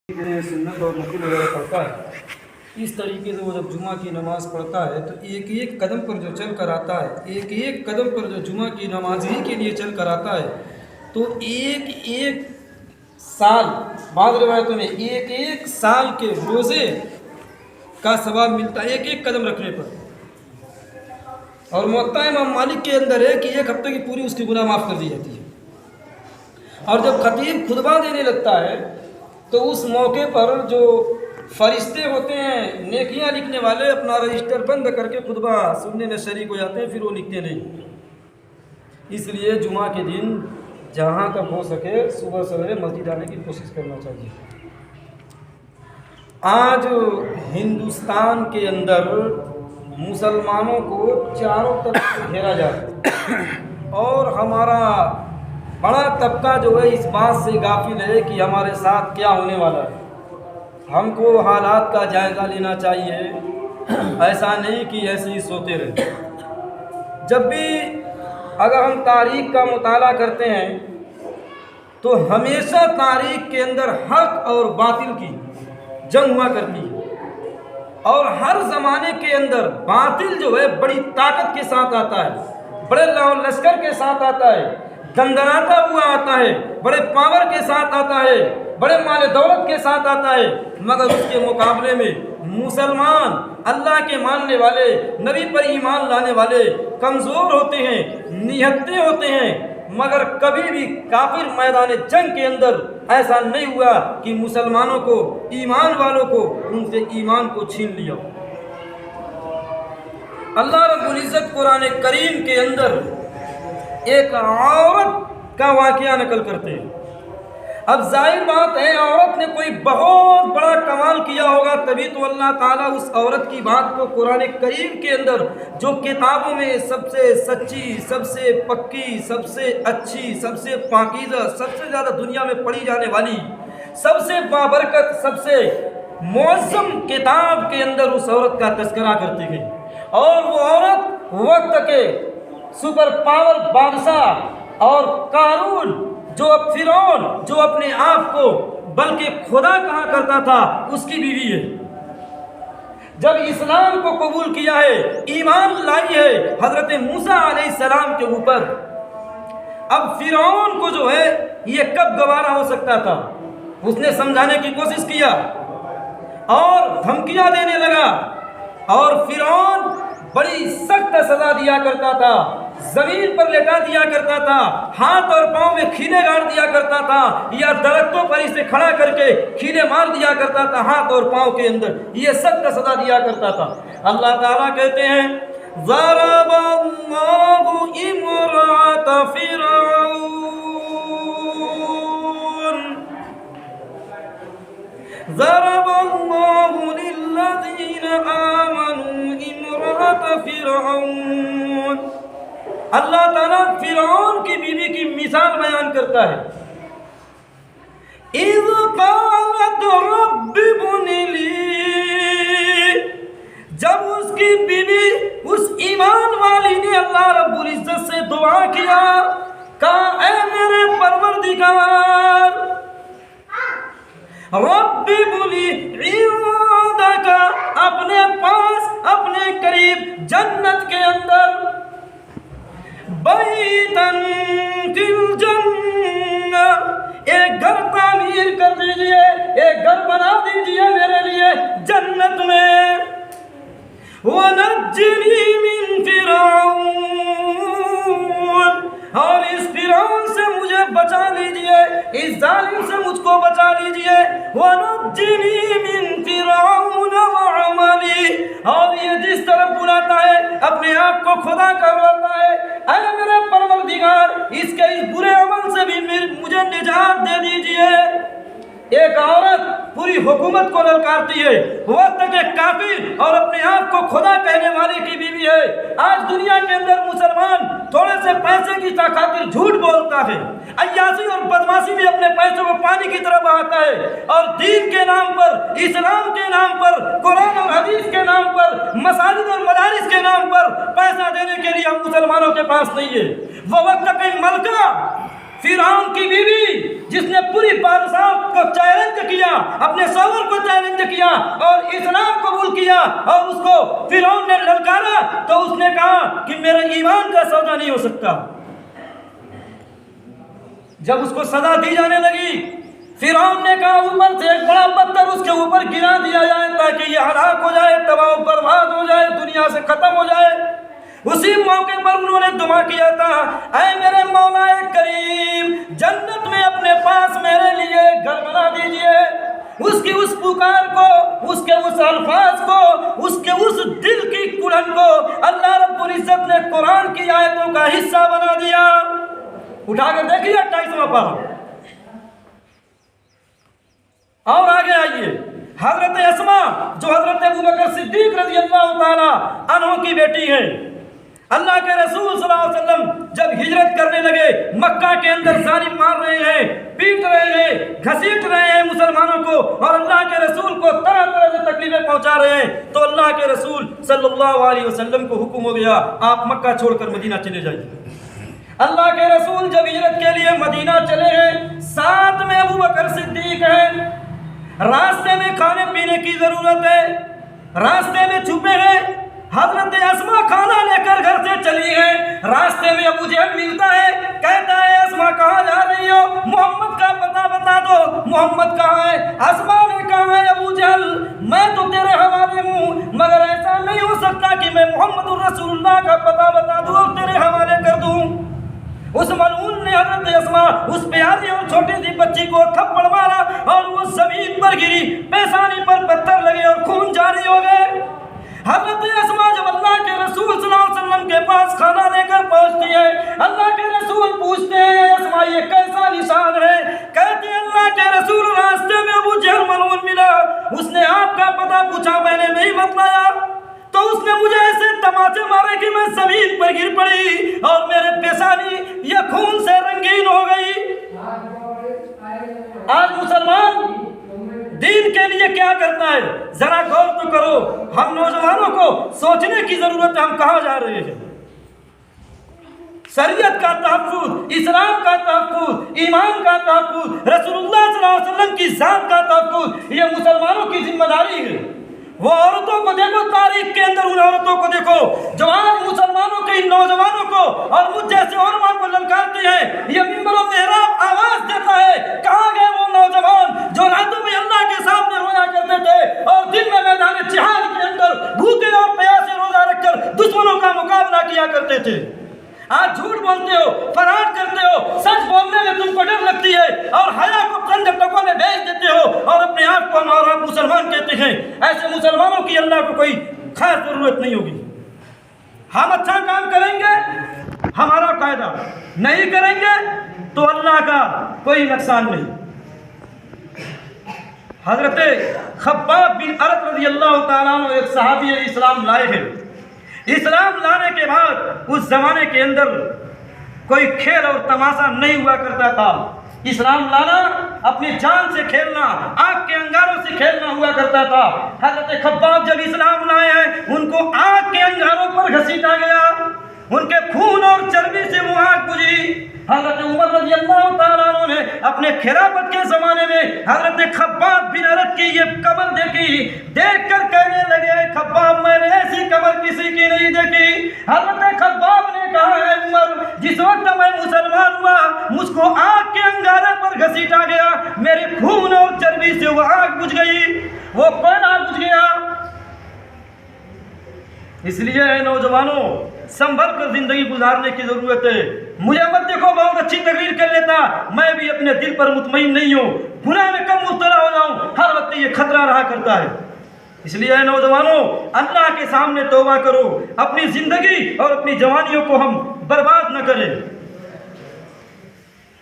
सुन्नत और नफिल वगैरह पढ़ता है। इस तरीके से वो जब जुमा की नमाज़ पढ़ता है तो एक एक कदम पर जो चल कर आता है, एक एक कदम पर जो जुमा की नमाज ही के लिए चल कर आता है, तो एक एक साल, बाद रिवायतों में एक एक साल के रोज़े का सवाब मिलता है एक एक कदम रखने पर। और मुअत्ता इमाम मालिक के अंदर है कि एक हफ्ते की पूरी उसकी गुनाह माफ़ कर दी जाती है। और जब खतीब खुतबा देने लगता है तो उस मौके पर जो फरिश्ते होते हैं नेकियां लिखने वाले, अपना रजिस्टर बंद करके खुतबा सुनने में शरीक हो जाते हैं, फिर वो लिखते नहीं। इसलिए जुमा के दिन जहाँ तक हो सके सुबह सवेरे मस्जिद आने की कोशिश करना चाहिए। आज हिंदुस्तान के अंदर मुसलमानों को चारों तरफ से घेरा जाता है और हमारा बड़ा तबका जो है इस बात से गाफिल है कि हमारे साथ क्या होने वाला है। हमको हालात का जायज़ा लेना चाहिए, ऐसा नहीं कि ऐसे ही सोते रहे। जब भी अगर हम तारीख़ का मुताला करते हैं तो हमेशा तारीख़ के अंदर हक़ और बातिल की जंग हुआ करती है और हर ज़माने के अंदर बातिल जो है बड़ी ताकत के साथ आता है, बड़े लश्कर के साथ आता है, दंदनाता हुआ आता है, बड़े पावर के साथ आता है, बड़े माल दौलत के साथ आता है। मगर उसके मुकाबले में मुसलमान, अल्लाह के मानने वाले, नबी पर ईमान लाने वाले कमज़ोर होते हैं, निहत्ते होते हैं। मगर कभी भी काफिर मैदान जंग के अंदर ऐसा नहीं हुआ कि मुसलमानों को, ईमान वालों को, उनसे ईमान को छीन लिया। अल्लाह रब्बुल इज़्ज़त कुरान करीम के अंदर एक औरत का वाक़या नकल करते हैं। अब जाहिर बात है औरत ने कोई बहुत बड़ा कमाल किया होगा, तभी तो अल्लाह ताला उस औरत की बात को कुरान करीम के अंदर, जो किताबों में सबसे सच्ची, सबसे पक्की, सबसे अच्छी, सबसे पाकीज़ा, सबसे ज़्यादा दुनिया में पढ़ी जाने वाली, सबसे बाबरकत, सबसे मौज़म किताब के अंदर उस औरत का तज़किरा करती गई। और वो औरत वक्त के सुपर पावर बादशाह और कारून, जो फिरौन, जो अपने आप को बल्कि खुदा कहा करता था, उसकी बीवी है। जब इस्लाम को कबूल किया है, ईमान लाई है हजरत मूसा अलैहिस्सलाम के ऊपर, अब फिरौन को जो है ये कब गवारा हो सकता था। उसने समझाने की कोशिश किया और धमकियां देने लगा और फिरौन बड़ी सख्त सजा दिया करता था, जमीन पर लेटा दिया करता था, हाथ और पांव में खीले गाड़ दिया करता था, या दरख्तों पर इसे खड़ा करके खीले मार दिया करता था हाथ और पांव के अंदर, ये सख्त सजा दिया करता था। अल्लाह ताला कहते हैं ज़रबल्लाहु इम्रात फिरऔन ज़रबल्लाहु लिल्लज़ीना आमनू इम्रात फिरऔन। अल्लाह ताला फिरौन की बीवी की मिसाल बयान करता है। इज़ क़ालत रब्बि इब्नि ली, जब उसकी बीवी, उस ईमान वाली ने अल्लाह रब्बुल इज़्ज़त से दुआ किया, कहा ऐ मेरे परवरदिगार, रब्बि इब्नि इंदका, अपने पास, अपने करीब जन्नत के अंदर बैतन फिल जन्ना, एक घर तामीर कर दीजिए, एक घर बना दीजिए मेरे लिए जन्नत में। वनज्जिनी मिन फिरऔन, और इस फिरौन से मुझे बचा लीजिए, इस जालिम से मुझको बचा लीजिए। वनज्जिनी मिन फिरऔन व अमली, और ये जिस तरफ बुलाता है अपने आप को खुदा कहलाता है, अरे मेरे परवरदिगार इसके इस बुरे अमल से भी मुझे निजात दे दीजिए। एक औरत पूरी हुकूमत को ललकारती है, वक्त के काफिर और अपने आप को खुदा कहने वाले की बीवी है। आज दुनिया के अंदर मुसलमान थोड़े से पैसे की खातिर झूठ बोलता है, अय्यासी और बदमाशी में अपने पैसों को पानी की तरह बहाता है, और दीन के नाम पर, इस्लाम के नाम पर, कुरान और हदीस के नाम पर, मसाजिद और मदारिस के नाम पर पैसा देने के लिए हम मुसलमानों के पास नहीं है। वो वक्त के मलका फिरौन की बीवी जिसने पूरी बादशाह को चैलेंज किया, अपने शौहर को चैलेंज किया और इस्लाम कबूल किया और उसको फिरौन ने ललकारा तो उसने कहा कि मेरे ईमान का सौदा नहीं हो सकता। जब उसको सजा दी जाने लगी, फिरौन ने कहा ऊपर से एक बड़ा पत्थर उसके ऊपर गिरा दिया जाए ताकि ये हलाक हो जाए, तबाह बर्बाद हो जाए, दुनिया से खत्म हो जाए। उसी मौके पर उन्होंने दुआ किया था, ऐ मेरे मौला करीम, जन्नत में अपने पास मेरे लिए घर बना दीजिए। उसकी उस पुकार को, उसके उस अल्फाज को, उसके उस दिल की कुड़न को अल्लाह रब्बुल इज्जत ने कुरान की आयतों का हिस्सा बना दिया। उठाकर देखिए 28वां पारा। और आगे आइए, हजरत अस्मा जो हजरत अबू बकर सिद्दीक रज़ी अल्लाह ताला अन्हु की बेटी है, अल्लाह के रसूल सल्लल्लाहु अलैहि वसल्लम जब हिजरत करने लगे, मक्का के अंदर जालिम मार रहे हैं, पीट रहे हैं, घसीट रहे हैं मुसलमानों को और अल्लाह के रसूल को तरह तरह से तकलीफें पहुंचा रहे हैं, तो अल्लाह के रसूल सल्लल्लाहु अलैहि वसल्लम को हुक्म हो गया, आप मक्का छोड़कर मदीना चले जाइए। अल्लाह के रसूल जब हिजरत के लिए मदीना चले हैं, साथ में अबू बकर सिद्दीक है, रास्ते में खाने पीने की जरूरत है, रास्ते में छुपे हैं। हजरत अस्मा खाना लेकर घर से चली है, रास्ते में अबू जहल मिलता है, कहता है अस्मा कहाँ जा रही हो, मोहम्मद का पता बता दो। मोहम्मद कहाँ है? अस्मा ने कहा है अबू जहल मैं तो तेरे हवाले हूँ, मगर ऐसा नहीं हो सकता कि मैं मोहम्मद रसूलुल्लाह का पता बता दूँ और तेरे हवाले कर दूँ। उस मलऊन ने हजरत अस्मा उस प्यारी और छोटी सी बच्ची को थप्पड़ मारा और वो जमीन पर गिरी, पेशानी पर पत्थर लगे और खून जारी हो गए। हजरत अस्मा जब अल्लाह के रसूल सल्लल्लाहु अलैहि वसल्लम के पास खाना लेकर पहुंचती है, अल्लाह के रसूल पूछते हैं अस्मा ये कैसा निशान है? कहते हैं अल्लाह के रसूल रास्ते में अबू जहल मलऊन मिला, उसने आपका पता पूछा, मैंने नहीं बतलाया तो उसने मुझे ऐसे तमाचे मारे कि मैं जमीन पर गिर पड़ी और मेरे पेशानी ये खून से रंगीन हो गई। आज मुसलमान दीन के लिए क्या करता है, जरा गौर तो करो। हम नौजवानों को सोचने की जरूरत है, हम कहाँ जा रहे हैं। शरीयत का तहफ्फुज़, इस्लाम का तहफ्फुज़, ईमान का तहफ्फुज़, रसूलुल्लाह सल्लल्लाहु अलैहि वसल्लम की जात का तहफ्फुज़, ये मुसलमानों की जिम्मेदारी है। वो औरतों को देखो, तारीख के अंदर उन औरतों को देखो जो आज मुसलमानों के इन नौजवानों को और मुझ जैसे उलमा को ललकारती है। ये मिंबर और मेहराब आवाज देता है, कहाँ गए वो नौजवान जो रातों में अल्लाह के सामने रोया करते थे और दिन में मैदान जिहाद के अंदर भूखे और प्यासे रोजा रखकर दुश्मनों का मुकाबला किया करते थे। आज झूठ बोलते हो, फराड करते हो, सच बोलने में तुमको डर लगती है और हया को कंजरटकों में भेज देते हो और अपने आप को हमारा मुसलमान कहते हैं। ऐसे मुसलमानों की अल्लाह को कोई खास जरूरत नहीं होगी। हम अच्छा काम करेंगे, हमारा फायदा, नहीं करेंगे तो अल्लाह का कोई नुकसान नहीं। हजरत खब्बाब बिन अरत रज़ी अल्लाह तआला अन्हु एक सहाबी इस्लाम लाए हैं। इस्लाम लाने के बाद उस जमाने के अंदर कोई खेल और तमाशा नहीं हुआ करता था। इस्लाम लाना अपनी जान से खेलना, आग के अंगारों से खेलना हुआ करता था। हजरत खब्बाब जब इस्लाम लाए हैं, उनको आग के अंगारों पर घसीटा गया, उनके खून और चर्बी से वो आग बुझी। हजरत उमर रज़ी अल्लाह तआला अन्हु ने अपने खिलाफत के ज़माने में हजरत खब्बाब बिन अरत की ये कब्र देखी, देखकर कहने लगे खब्बाब मैंने ऐसी कब्र किसी की नहीं देखी। हजरत खब्बाब ने कहा है उमर, जिस वक्त मैं मुसलमान हुआ मुझको आग के अंगारे पर घसीटा गया, मेरे खून और चर्बी से वो आग बुझ गई। वो कौन आग बुझ गया? इसलिए नौजवानों संभल कर जिंदगी गुजारने की जरूरत है। मुझे मत देखो बहुत अच्छी तकरीर कर लेता, मैं भी अपने दिल पर मुतमईन नहीं हूँ, गुनाह में कब मुब्तला हो जाऊँ, हर वक्त ये खतरा रहा करता है। इसलिए नौजवानों अल्लाह के सामने तौबा करो, अपनी जिंदगी और अपनी जवानियों को हम बर्बाद न करें।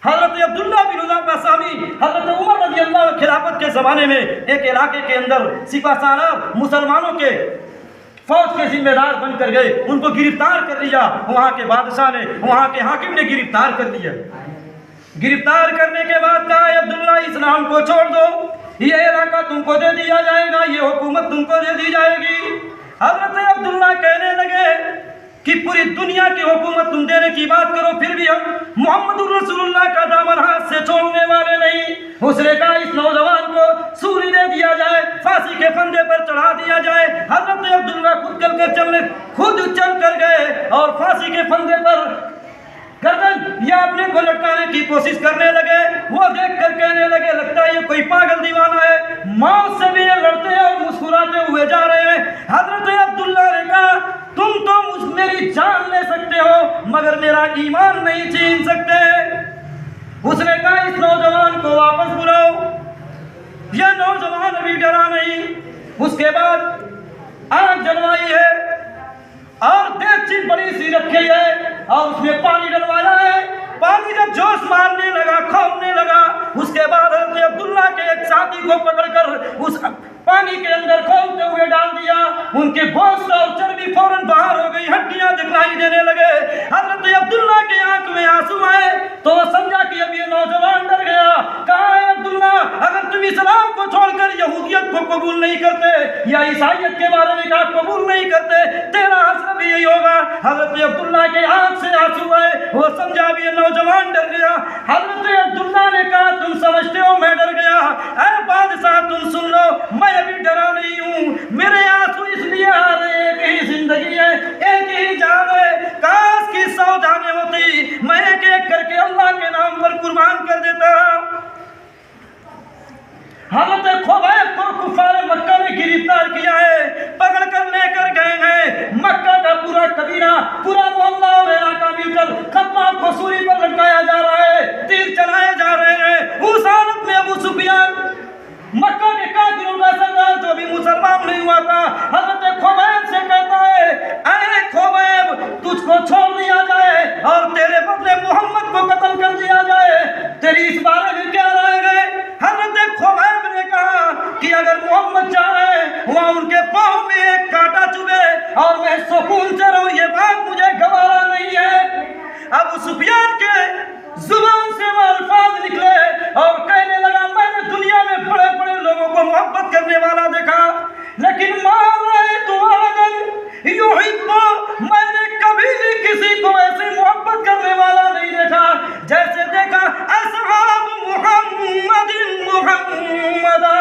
हजरत अब्दुल्ला बिन हुज़ाफा साहबी हजरत उमर रज़ी अल्लाह खिलाफत के ज़माने में एक इलाके के अंदर सिपाहसालार मुसलमानों के फौज के जिम्मेदार बनकर गए, उनको गिरफ्तार कर लिया। वहाँ के बादशाह ने, वहाँ के हाकिम ने गिरफ्तार कर लिया। गिरफ्तार करने के बाद कहा अब्दुल्ला इस्लाम को छोड़ दो, ये इलाका तुमको दे दिया जाएगा, ये हुकूमत तुमको दे दी जाएगी। हजरत अब्दुल्ला कहने लगे कि पूरी दुनिया की हुकूमत तुम देने की बात करो, फिर भी हम मोहम्मद रसूलुल्लाह का दामन हाथ से छोड़ने वाले नहीं। उसने कहा इस नौजवान को फांसी के फंदे पर चढ़ा दिया जाए। हजरत अब्दुल्ला खुद चल कर गए और फांसी के फंदे पर गर्दन या अपने को लटकाने की कोशिश करने लगे। वो देख कर कहने लगे, लगता है ये कोई पागल दीवाना है, मौत से भी ये लड़ते हैं और मुस्कुराते हुए जा रहे हैं। हजरत अब्दुल्ला ने कहा, तुम तो मेरी जान ले सकते हो मगर मेरा ईमान नहीं छीन सकते। उसने कहा, इस नौजवान को वापस बुलाओ। यह नौजवान अभी डरा नहीं। उसके बाद आग जलवाई है और देगची बड़ी सी रखी है और उसमें पानी डलवाया है। पानी जब जोश मारने लगा, खौलने लगा, उसके बाद हज़रत अब्दुल्ला के एक साथी को पकड़कर उस पानी के अंदर खोलते हुए डाल दिया। उनके गोश्त और चर्बी फौरन बाहर हो गई, हड्डियां दिखाई देने लगे। हज़रत अब्दुल्ला की आंख में आंसू आए तो वो समझा कि अब ये नौजवान डर गया। कहा, अब्दुल्ला, अगर तुम इस्लाम को छोड़कर यहूदियत को कबूल नहीं करते या ईसाइयत के बारे में कबूल नहीं करते, तेरा हश्र भी यही होगा। हज़रत अब्दुल्ला के आंख से आंसू आए, वो समझा भी ये नौजवान डर गया। हज़रत अब्दुल्ला ने कहा, तुम समझते हो मैं डर गया? ऐ बादशाह, तुम सुन लो, मैं अभी डरा नहीं हूँ। मेरे आंसू इसलिए आ रहे हैं, एक ही जिंदगी है, एक ही जान है। काश की 100 जानें होती, मैं एक एक करके अल्लाह के नाम पर कुर्बान कर देता। हज़रत खुबैब को कुफार मक्का ने गिरफ्तार किया है, पकड़ कर लेकर गए हैं। मक्का का पूरा कबीला, पूरा मोहल्ला और इलाका मिलकर खब्बाब को सूली पर लटकाया जा रहा है, तीर चलाए जा रहे हैं। उस हालत में अबू सुफियान, मक्का के काफिरों का सरदार जो भी मुसलमान नहीं हुआ था, हज़रत खुबैब से कहता है, अरे खुबैब, तुझको छोड़ दिया जाए और तेरे बदले मोहम्मद को कत्ल कर दिया जाए, तेरी इस बारे में क्या राय है? हज़रत खुबैब ने कहा कि अगर मोहम्मद चाहे वहाँ उनके पाँव में एक कांटा चुभे और मैं सुकून से रहूं, ये बात मुझे गवारा नहीं है। अबू सुफियान के जुबान से वो अल्फाज निकले और कहने लगा, मैंने दुनिया में बड़े बड़े लोगों को मोहब्बत करने वाला देखा, लेकिन मार रहे तो मैंने कभी भी किसी को ऐसे मोहब्बत करने वाला नहीं देखा जैसे देखा असहाब मुहम्मदिन मुहम्मदा।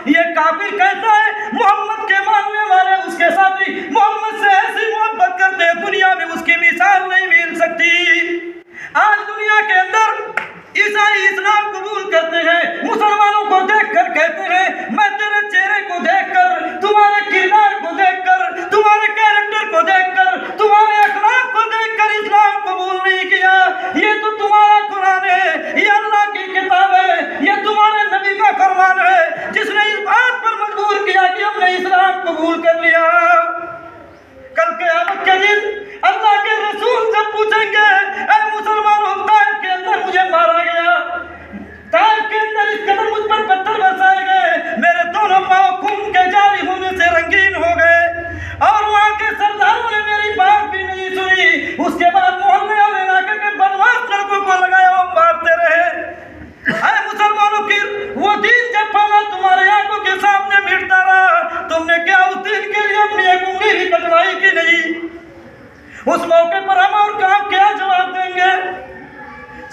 ये काफिर कहता है मोहम्मद के मानने वाले उसके साथी मोहम्मद से ऐसी मोहब्बत करते हैं, दुनिया में उसकी मिसाल नहीं मिल सकती। आज दुनिया के अंदर ईसाई इस्लाम कबूल करते हैं, मुसलमानों को देखकर कहते हैं, मैं तेरे चेहरे को देखकर, तुम्हारे किरदार को देखकर, तुम्हारे कैरेक्टर को देखकर, तुम्हारे अखलाक को देखकर इस्लाम कबूल नहीं किया। ये तो तुम्हारा कुरान है, ये अल्लाह की किताब है, ये तुम्हारे नबी का फरमान है जिसने इस बात पर मजबूर किया कि हमने इस्लाम कबूल कर लिया। कल क़यामत के दिन अल्लाह के रसूल से पूछेंगे, ऐ मुसलमानों, ताइफ के अंदर मुझे मारा गया, ताइफ के अंदर इस कदर मुझ पर पत्थर बरसाए गए, मेरे दोनों पांव खून के जारी होने से रंगीन हो गए और वहाँ के सरदारों ने मेरी बात भी नहीं सुनी। उसके बाद मोहल्ले और इलाके के बदमाश लड़कों को लगाया और मारते रहे। ऐ मुसलमानों, फिर वो दिन जब फला तुम्हारे आंखों के सामने मिटता रहा, तुमने क्या उस दिन के लिए अपनी एक उंगली भी कटवाई कि नहीं? उस मौके पर हम और काम क्या जवाब देंगे?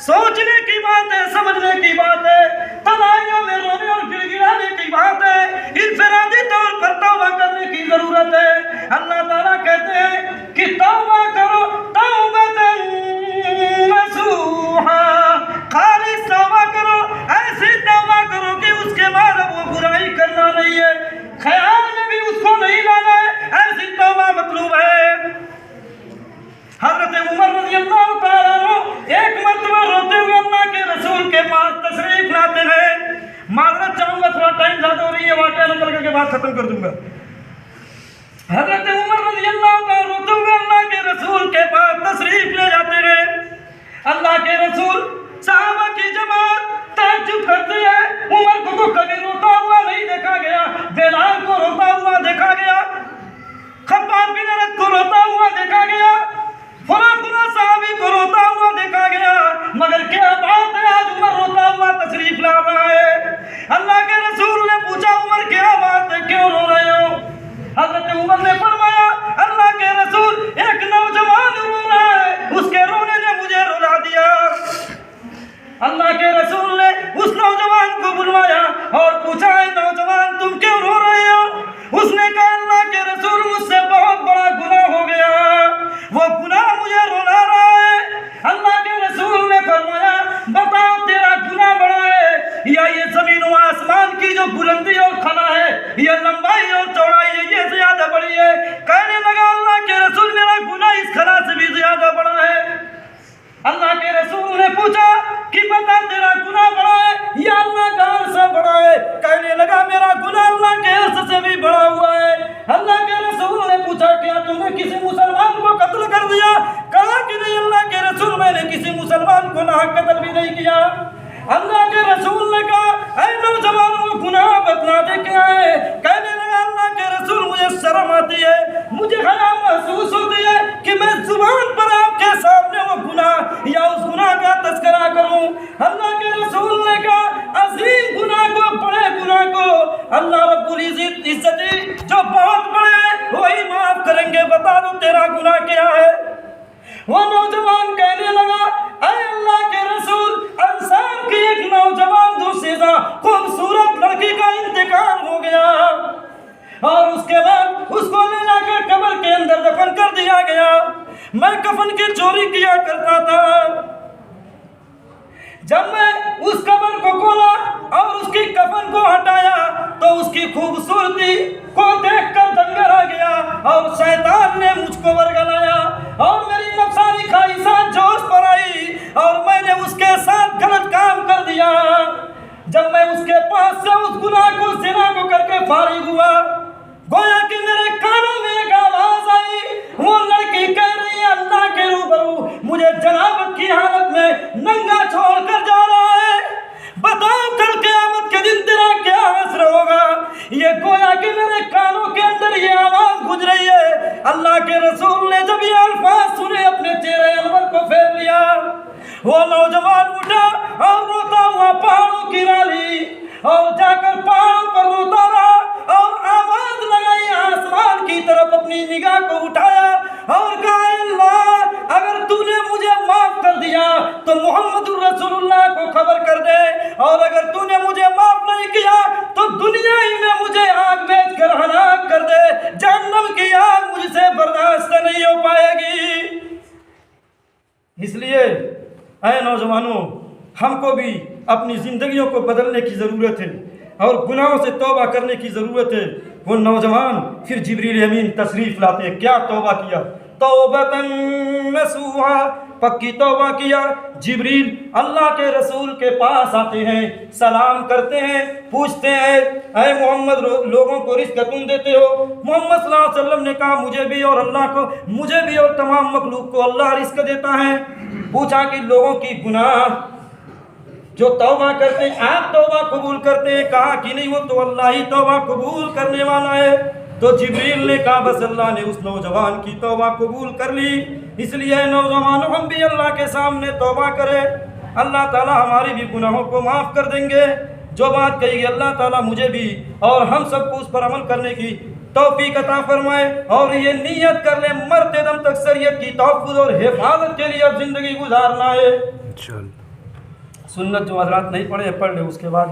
सोचने की बात है, समझने की बात है, तनाइयों में रोने और गिड़गिड़ाने की बात है, इनफरादी तौर पर तौबा करने की जरूरत है। अल्लाह ताला कहते हैं कि तौबा करो, तौबतन नसूहा, खालिस तौबा करो, ऐसी तौबा करो कि उसके बाद अब वो बुराई करना नहीं है, ख्याल में भी उसको नहीं लाना है, ऐसी तौबा मतलूब है। हज़रत उमर रज़ियल्लाहु ताला अन्हु एक मर्तबा रोते हुए अल्लाह के रसूल के पास तशरीफ लाते हैं। माजरत चाहूँगा, थोड़ा टाइम ज़्यादा हो रही है, वाक़या नकल करके बात खत्म कर दूंगा। हज़रत उमर रज़ियल्लाहु ताला रोते हुए अल्लाह के रसूल के पास तशरीफ ले जाते हैं। अल्लाह के रसूल सहाबा की जमात ताज्जुब करते हैं, उमर को कभी रोता हुआ नहीं देखा गया, बेलाल को रोता हुआ देखा गया, खब्बाब बिन अरद को रोता हुआ देखा गया, फुला साहबी को रोता हुआ देखा गया, मगर क्या बात है आज उमर रोता हुआ तशरीफ ला रहा है। अल्लाह के रसूल ने पूछा, उमर क्या बात है, क्यों रो रहे हो? हज़रत उमर ने फरमाया, अल्लाह के रसूल, एक नौजवान रो रहा है, उसके रोने ने मुझे रुला दिया। अल्लाह के रसूल ने उस नौजवान को बुलवाया और पूछा, नौजवान तुम क्यों रो अल्लाह के रसूल ने कहा, ऐ नौजवानों, गुनाह बतला दे क्या है? कहने लगा, अल्लाह के रसूल, मुझे शर्म आती है, मुझे हया महसूस होती है कि मैं जुबान पर आपके सामने वो गुनाह या उस गुनाह का तस्करा करूं। अल्लाह के रसूल ने कहा, अजीम गुनाह को, बड़े गुनाह को अल्लाह रब्बुल इज्जती जो बहुत बड़े हैं वही माफ करेंगे, बता दो तेरा गुनाह क्या है? वो नौजवान कहने लगा, ऐ अल्लाह के रसूल, अंसार की एक नौजवान दूसरा खूबसूरत लड़की का इंतकाल हो गया और उसके बाद उसको ले जाकर कब्र के अंदर दफन कर दिया गया। मैं कफन की चोरी किया करता था। जब मैं उस कब्र को खोला और उसकी कफन को हटाया तो उसकी खूबसूरती को देखकर दंगा आ गया और शैतान ने मुझको वर्गलाया और मेरी नफ्सानी ख्वाहिशात जोश पर आई और मैंने उसके साथ गलत काम कर दिया। जब मैं उसके पास से उस गुनाह को, ज़िना को करके फारिग हुआ, गोया कि मेरे कानों में एक आवाज आई, वो लड़की कह रही है, अल्लाह के रूबरू मुझे जनाबत की हालत में नंगा छोड़कर जा रहा है, बताओ कल क़यामत के दिन तेरा क्या हश्र होगा? ये गोया कि मेरे कानों के अंदर ये आवाज गुज रही है। अल्लाह के रसूल ने जब ये अल्फाज सुने, अपने चेहरे अनवर को फेर लिया। वो नौजवान उठा और रोता हुआ पहाड़ों की राली और जाकर पहाड़ों पर रोता रहा और आवाज लगाई आसमान की तरफ, अपनी निगाह को उठाया और कहा, अल्लाह, अगर तूने मुझे माफ कर दिया तो मोहम्मदुर रसूलुल्लाह को खबर कर दे, और अगर तूने मुझे माफ नहीं किया तो दुनिया ही में मुझे आग बेच कर हलाक कर दे, जहन्नम की आग मुझसे बर्दाश्त नहीं हो पाएगी। इसलिए ऐ नौजवानों, हमको भी अपनी जिंदगियों को बदलने की ज़रूरत है और गुनाहों से तौबा करने की ज़रूरत है। वो नौजवान फिर जिब्रील अमीन तशरीफ़ लाते हैं। क्या तौबा किया? तौबतन नसूहा, पक्की तौबा किया। जिब्रील अल्लाह के रसूल के पास आते हैं, सलाम करते हैं, पूछते हैं, ऐ मोहम्मद, लोगों को रिज़्क़ तुम देते हो? मोहम्मद सल्लल्लाहु अलैहि वसल्लम ने कहा, मुझे भी और अल्लाह को, मुझे भी और तमाम मखलूक को अल्लाह रिज़्क़ देता है। पूछा कि लोगों की गुनाह जो तौबा करते हैं, आप तौबा कबूल करते हैं? कहा कि नहीं, वो तो अल्लाह ही तौबा कबूल करने वाला है। तो जिब्रील ने कहा, बस अल्लाह ने उस नौजवान की तौबा कबूल कर ली। इसलिए नौजवानों, हम भी अल्लाह के सामने तौबा करें, अल्लाह ताला हमारी भी गुनाहों को माफ़ कर देंगे। जो बात कही अल्लाह ताला मुझे भी और हम सबको उस पर अमल करने की तौफीक अता फरमाए और ये नियत कर ले, मरते दम तक शरीयत की तहफ़्फ़ुज़ और हिफाजत के लिए अब ज़िंदगी गुजारना है। सुन्नत जो हज़रात नहीं पढ़े, पढ़ ले, उसके बाद